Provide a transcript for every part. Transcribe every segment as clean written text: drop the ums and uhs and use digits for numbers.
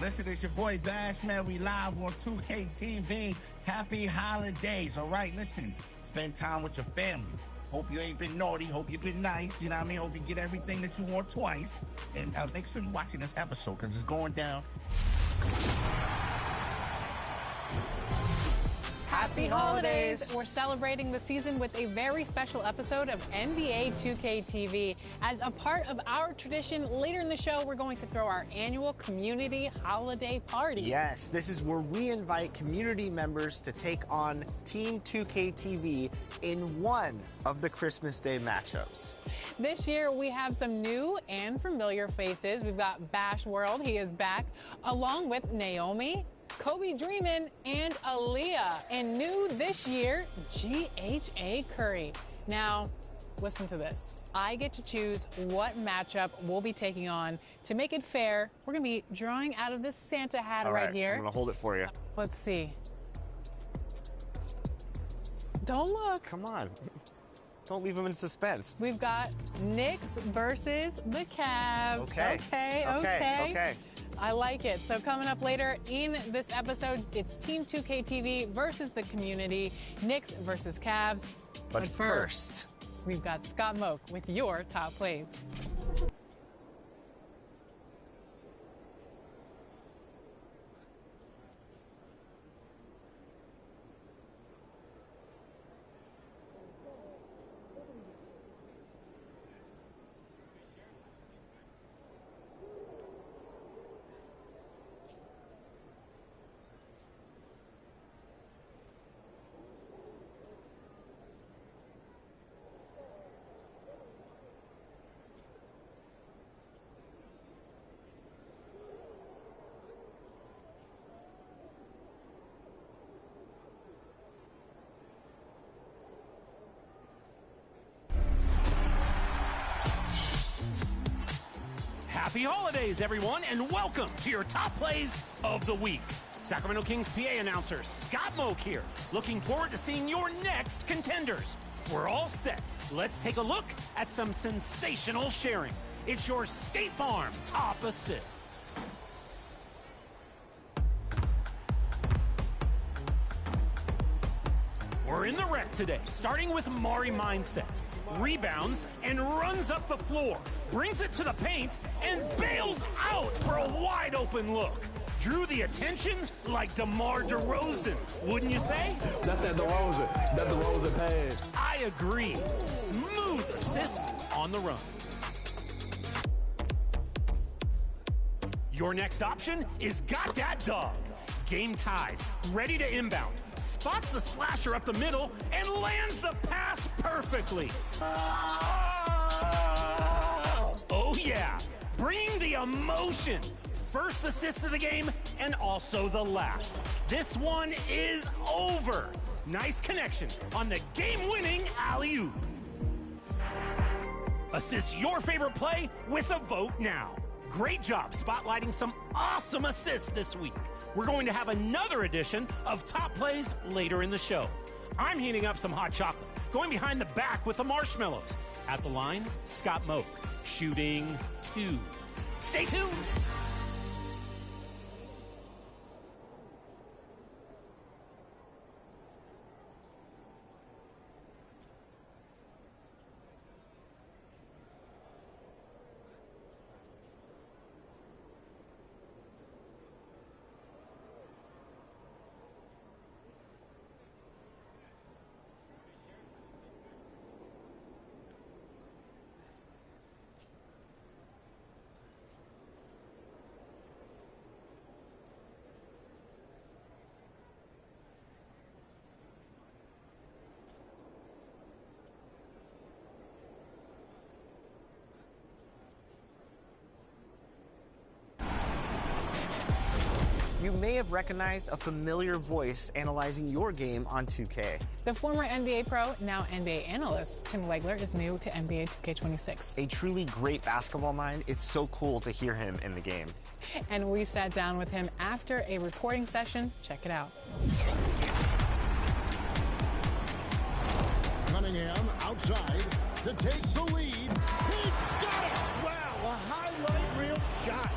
Listen, it's your boy Bash, man. We live on 2K TV. Happy holidays, all right? Listen, spend time with your family. Hope you ain't been naughty. Hope you've been nice. You know what I mean? Hope you get everything that you want twice. And make sure you're watching this episode because it's going down. Happy holidays! We're celebrating the season with a very special episode of NBA 2K TV. As a part of our tradition, later in the show, we're going to throw our annual community holiday party. Yes, this is where we invite community members to take on Team 2K TV in one of the Christmas Day matchups. This year, we have some new and familiar faces. We've got Bash World, he is back, along with Naomi, Kobe Dreamin', and Aaliyah. And new this year, GHA Curry. Now, listen to this. I get to choose what matchup we'll be taking on. To make it fair, we're going to be drawing out of this Santa hat right here. I'm going to hold it for you. Let's see. Don't look. Come on. Don't leave them in suspense. We've got Knicks versus the Cavs. Okay. I like it. So coming up later in this episode, it's Team 2K TV versus the community, Knicks versus Cavs. But first, we've got Scott Moak with your top plays. Happy holidays, everyone, and welcome to your top plays of the week. Sacramento Kings PA announcer Scott Moak here. Looking forward to seeing your next contenders. We're all set. Let's take a look at some sensational sharing. It's your State Farm top assists. We're in the red today, starting with Mari Mindset. Rebounds and runs up the floor, brings it to the paint, and bails out for a wide open look. Drew the attention like DeMar DeRozan, wouldn't you say? That's that DeRozan. That DeRozan pass. I agree. Smooth assist on the run. Your next option is Got That Dog. Game tied, ready to inbound. Spots the slasher up the middle and lands the pass perfectly. Oh yeah, bringing the emotion. First assist of the game and also the last. This one is over. Nice connection on the game-winning alley-oop. Assist your favorite play with a vote now. Great job spotlighting some awesome assists this week. We're going to have another edition of Top Plays later in the show. I'm heating up some hot chocolate, going behind the back with the marshmallows. At the line, Scott Moak, shooting 2. Stay tuned. You may have recognized a familiar voice analyzing your game on 2K. The former NBA pro, now NBA analyst, Tim Legler is new to NBA 2K26. A truly great basketball mind. It's so cool to hear him in the game. And we sat down with him after a reporting session. Check it out. Cunningham outside to take the lead. He got it! Wow, a highlight reel shot.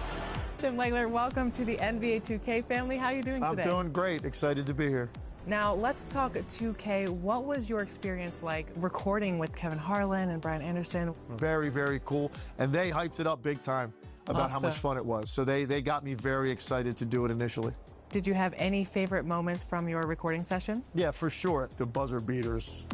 Tim Legler, welcome to the NBA 2K family. How are you doing today? I'm doing great. Excited to be here. Now, let's talk 2K. What was your experience like recording with Kevin Harlan and Brian Anderson? Very, very cool. And they hyped it up big time about how much fun it was. So they got me very excited to do it initially. Did you have any favorite moments from your recording session? Yeah, for sure. The buzzer beaters.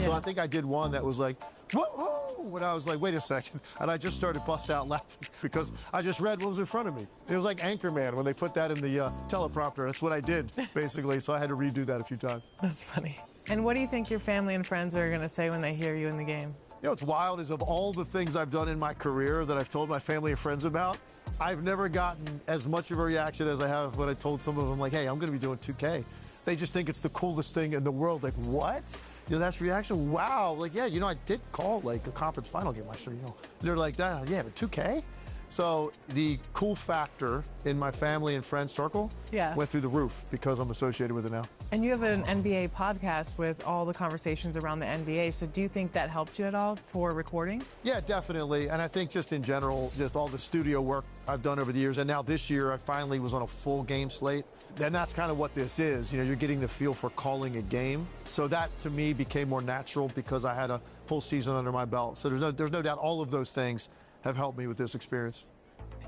So I think I did one that was like, whoa, when I was like, wait a second. And I just started busting out laughing because I just read what was in front of me. It was like Anchorman when they put that in the teleprompter. That's what I did, basically. So I had to redo that a few times. That's funny. And what do you think your family and friends are going to say when they hear you in the game? You know what's wild is of all the things I've done in my career that I've told my family and friends about, I've never gotten as much of a reaction as I have when I told some of them, like, hey, I'm going to be doing 2K. They just think it's the coolest thing in the world. Like, what? You know, that's reaction. Wow. Like, yeah, you know, I did call like a conference final game last year, you know. They're like, that, yeah, but 2K? So the cool factor in my family and friends circle went through the roof because I'm associated with it now. And you have an NBA podcast with all the conversations around the NBA. So do you think that helped you at all for recording? Yeah, definitely. And I think just in general, just all the studio work I've done over the years. And now this year, I finally was on a full game slate. And that's kind of what this is. You know, you're getting the feel for calling a game. So that, to me, became more natural because I had a full season under my belt. So there's no doubt all of those things have helped me with this experience.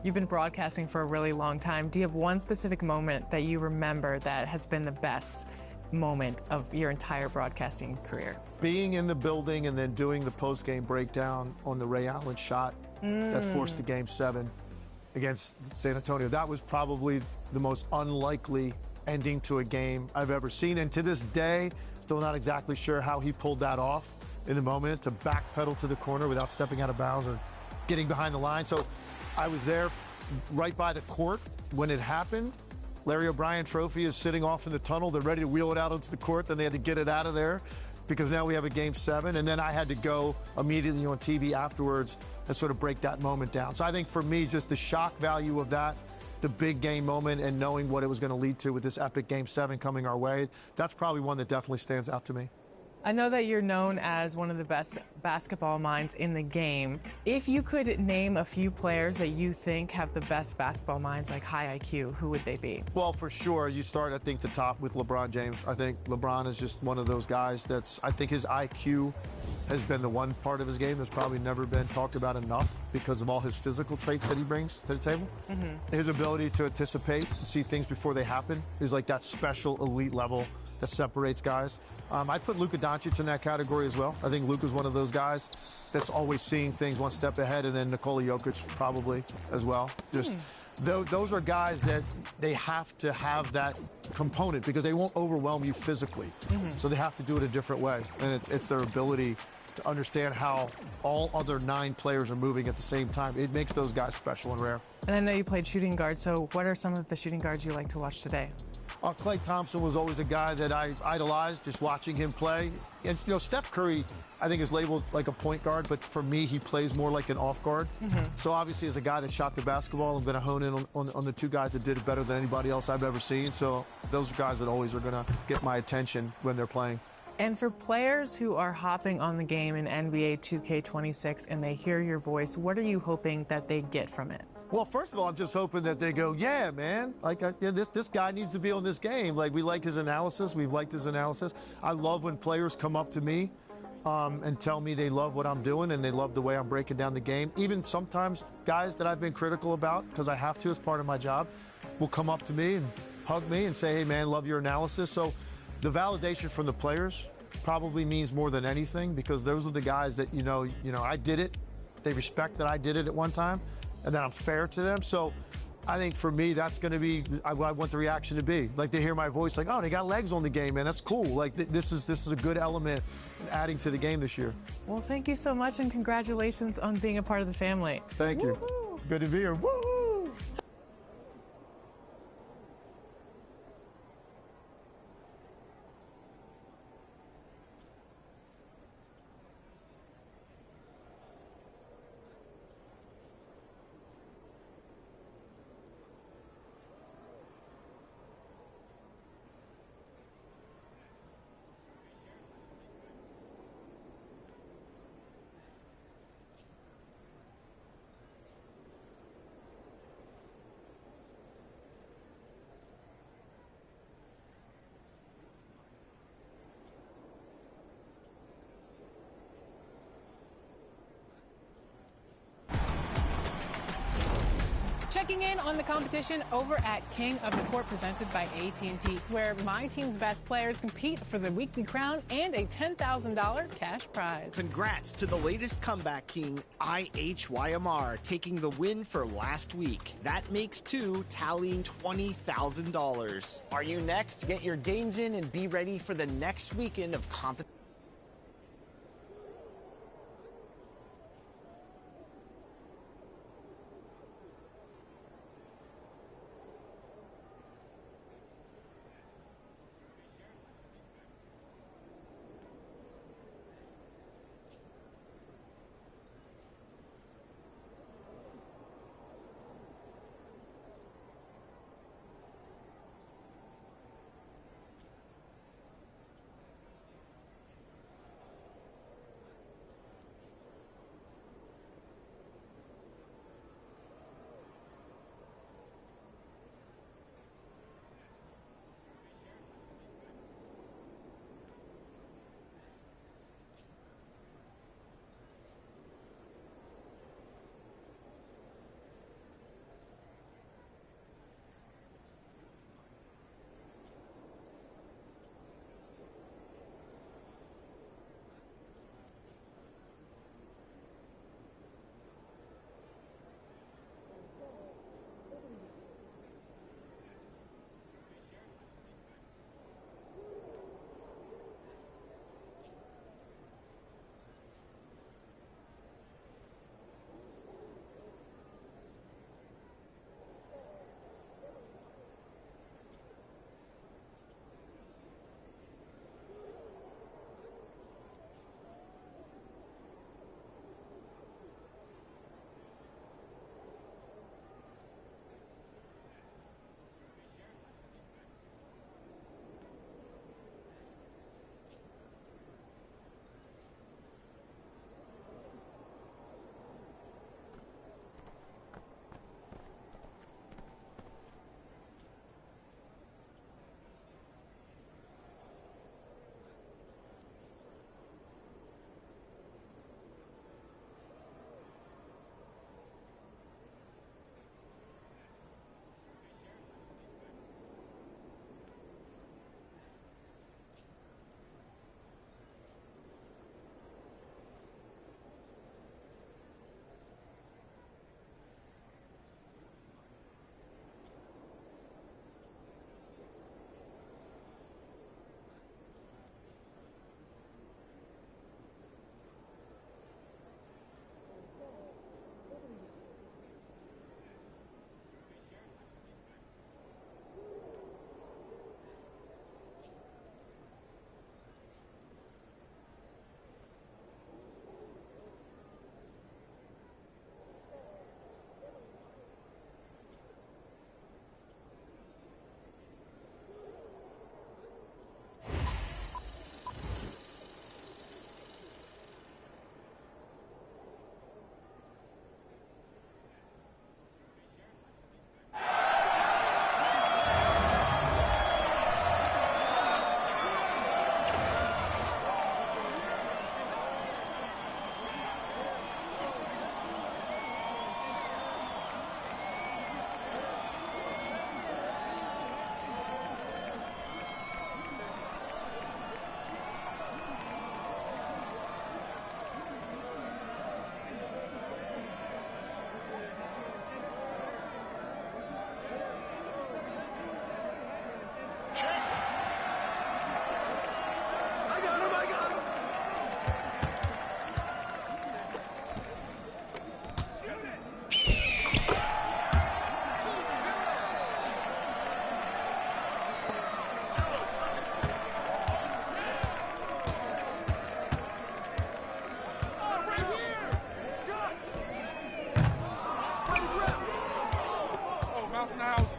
You've been broadcasting for a really long time. Do you have one specific moment that you remember that has been the best moment of your entire broadcasting career? Being in the building and then doing the post-game breakdown on the Ray Allen shot that forced the Game 7 against San Antonio. That was probably the most unlikely ending to a game I've ever seen. And to this day, still not exactly sure how he pulled that off in the moment to backpedal to the corner without stepping out of bounds or getting behind the line. So I was there right by the court when it happened. Larry O'Brien trophy is sitting off in the tunnel. They're ready to wheel it out onto the court. Then they had to get it out of there because now we have a Game 7. And then I had to go immediately on TV afterwards and sort of break that moment down. So I think for me, just the shock value of that, the big game moment, and knowing what it was going to lead to with this epic Game 7 coming our way, that's probably one that definitely stands out to me. I know that you're known as one of the best basketball minds in the game. If you could name a few players that you think have the best basketball minds, like high IQ, who would they be? Well, for sure, you start, I think, the top with LeBron James. I think LeBron is just one of those guys I think his IQ has been the one part of his game that's probably never been talked about enough because of all his physical traits that he brings to the table. His ability to anticipate and see things before they happen is like that special elite level that separates guys. I'd put Luka Doncic in that category as well. I think Luka's one of those guys that's always seeing things one step ahead, and then Nikola Jokic probably as well. Just those are guys that they have to have that component because they won't overwhelm you physically. So they have to do it a different way, and it's their ability to understand how all other 9 players are moving at the same time. It makes those guys special and rare. And I know you played shooting guard, so what are some of the shooting guards you like to watch today? Klay Thompson was always a guy that I idolized, just watching him play. And, you know, Steph Curry, I think, is labeled like a point guard, but for me, he plays more like an off guard. So obviously, as a guy that shot the basketball, I'm going to hone in on the 2 guys that did it better than anybody else I've ever seen. So those are guys that always are going to get my attention when they're playing. And for players who are hopping on the game in NBA 2K26 and they hear your voice, what are you hoping that they get from it? Well, first of all, I'm just hoping that they go, yeah, man, like this guy needs to be on this game. Like, we like his analysis. We've liked his analysis. I love when players come up to me and tell me they love what I'm doing and they love the way I'm breaking down the game. Even sometimes guys that I've been critical about, because I have to as part of my job, will come up to me and hug me and say, hey, man, love your analysis. So the validation from the players probably means more than anything because those are the guys that, you know, I did it. They respect that I did it at one time. And that I'm fair to them. So I think for me, that's going to be what I want the reaction to be. Like, to hear my voice, like, oh, they got legs on the game, man. That's cool. Like, this is a good element in adding to the game this year. Well, thank you so much, and congratulations on being a part of the family. Thank you. Good to be here. Woo! Checking in on the competition over at King of the Court presented by AT&T, where my team's best players compete for the weekly crown and a $10,000 cash prize. Congrats to the latest comeback king, IHYMR, taking the win for last week. That makes 2, tallying $20,000. Are you next? Get your games in and be ready for the next weekend of competition.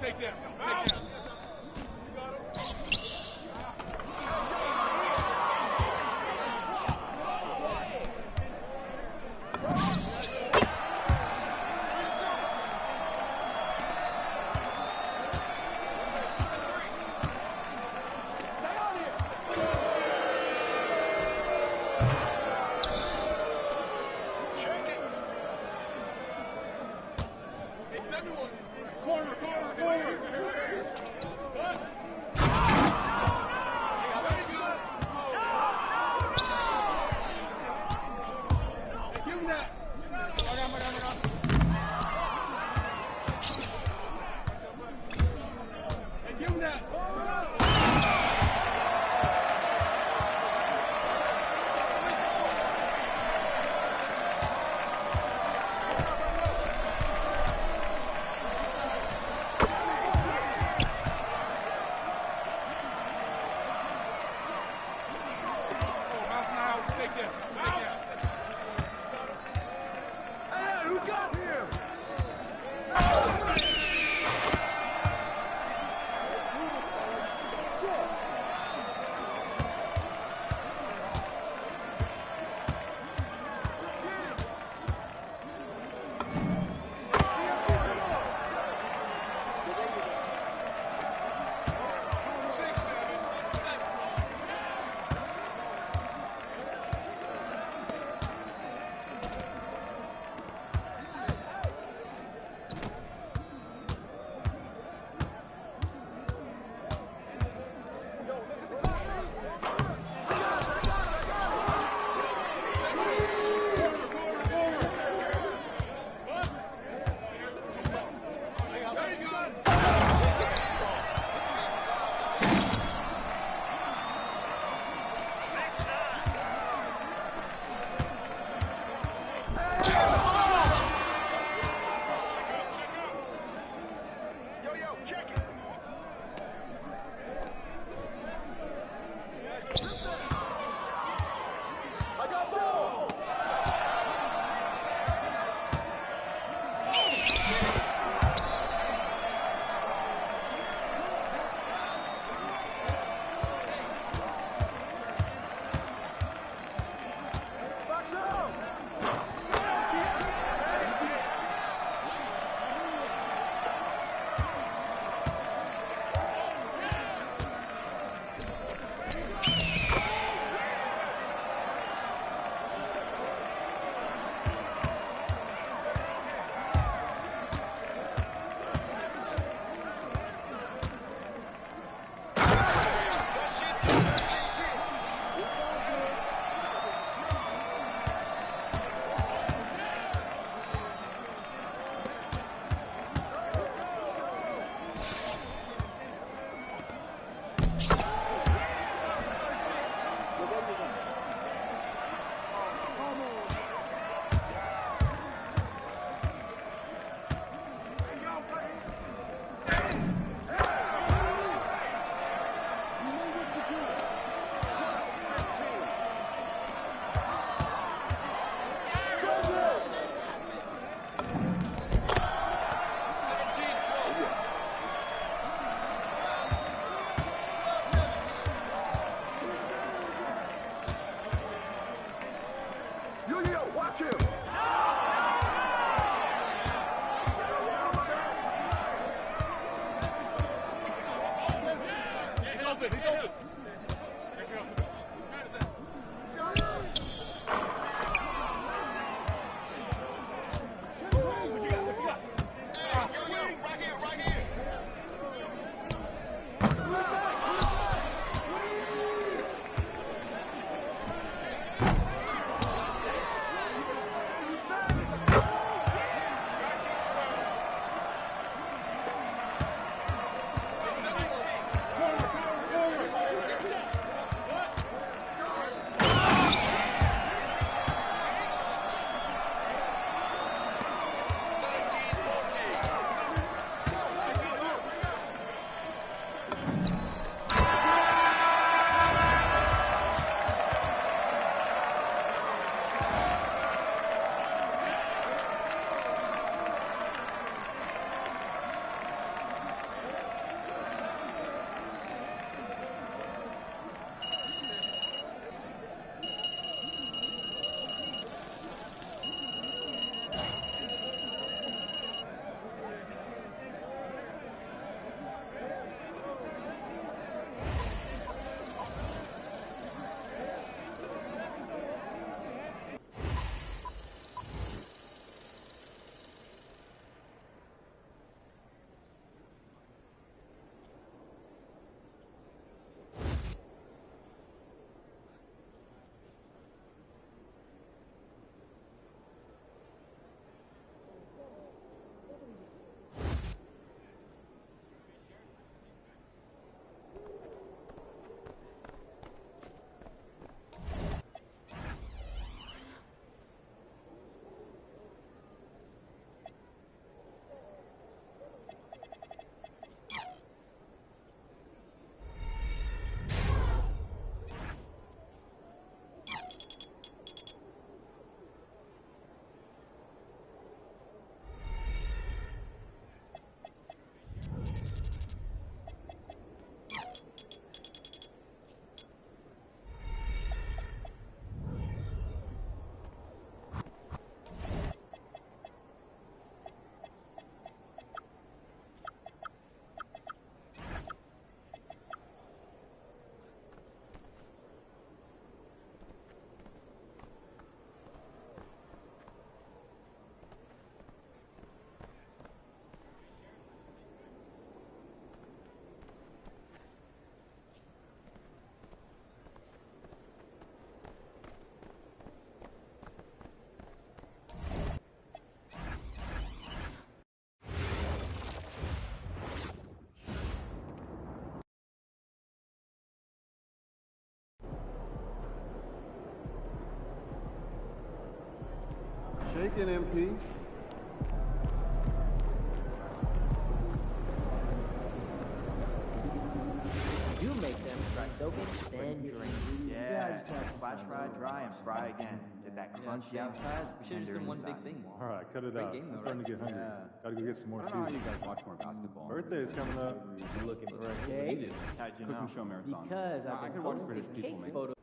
Take that. Take that. Check it. Hey, 71. Shake it, MP. You make them dry soaking, then drink. Yeah, flash fry, dry, and fry again. Get that crunchy outside. We should have just done one big thing. All right, cut it out. game, though, I'm starting to get hungry. Gotta go get some more I don't know how cheese. you guys watch more basketball. Birthday's coming up. Looking for a cake? How'd you know? Cooking show marathon. Because I I've could been watch posting British people cake make photos